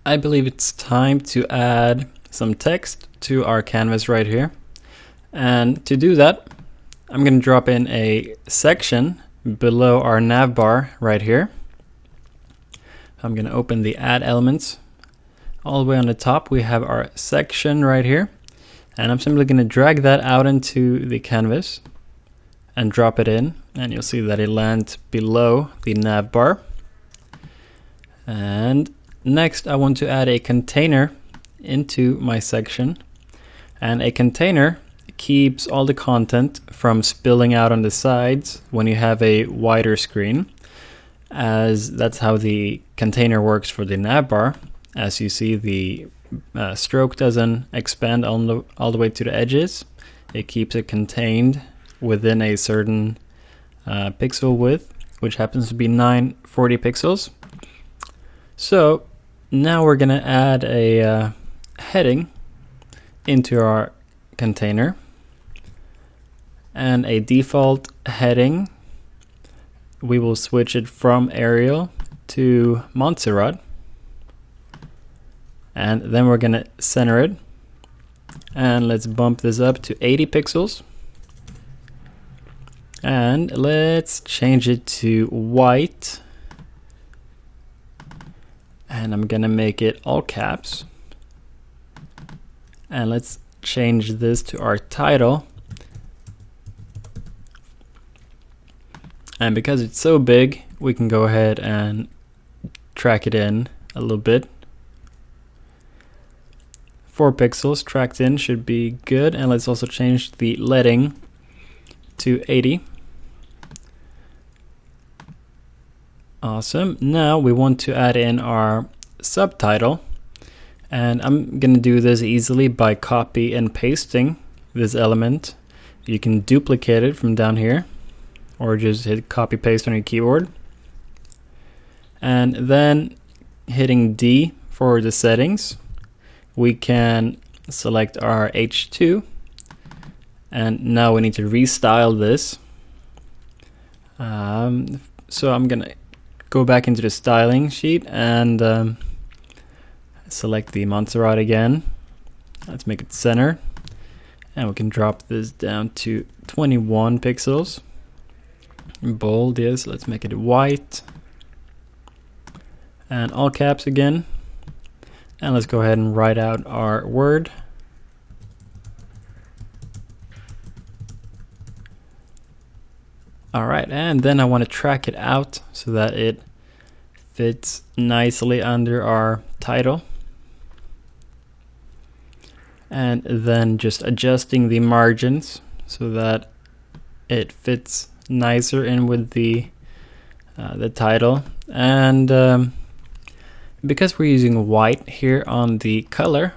I believe it's time to add some text to our canvas right here. And to do that, I'm going to drop in a section below our nav bar right here. I'm going to open the add elements. All the way on the top, we have our section right here. And I'm simply going to drag that out into the canvas and drop it in. And you'll see that it lands below the nav bar. And next, I want to add a container into my section. And a container keeps all the content from spilling out on the sides when you have a wider screen, as that's how the container works for the nav bar. As you see, the stroke doesn't expand all the way to the edges. It keeps it contained within a certain pixel width, which happens to be 940 pixels. So now we're going to add a heading into our container, and a default heading. We will switch it from Arial to Montserrat, and then we're going to center it, and let's bump this up to 80 pixels, and let's change it to white, and I'm going to make it all caps, and let's change this to our title. And because it's so big, we can go ahead and track it in a little bit. 4 pixels tracked in should be good. And let's also change the leading to 80. Awesome. Now we want to add in our subtitle. And I'm going to do this easily by copy and pasting this element. You can duplicate it from down here, or just hit copy paste on your keyboard. And then hitting D for the settings, we can select our H2. And now we need to restyle this. So I'm gonna go back into the styling sheet and select the Montserrat again. Let's make it center. And we can drop this down to 21 pixels. Bold, yes, let's make it white. And all caps again. And let's go ahead and write out our word. Alright, and then I want to track it out so that it fits nicely under our title. And then just adjusting the margins so that it fits nicer in with the title. And because we're using white here on the color,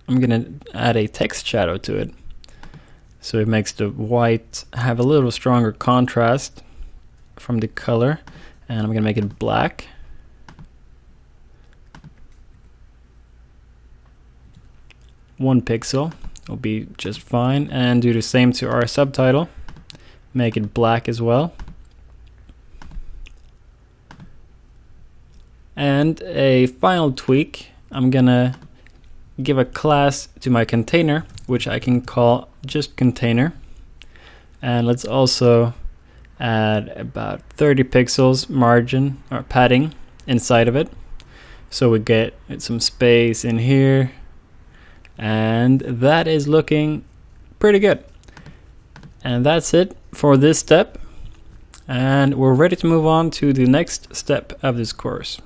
I'm gonna add a text shadow to it, so it makes the white have a little stronger contrast from the color. And I'm gonna make it black. One pixel will be just fine, and do the same to our subtitle. Make it black as well. And a final tweak, I'm gonna give a class to my container, which I can call just container. And let's also add about 30 pixels margin or padding inside of it, so we get some space in here. And that is looking pretty good. And that's it for this step. And we're ready to move on to the next step of this course.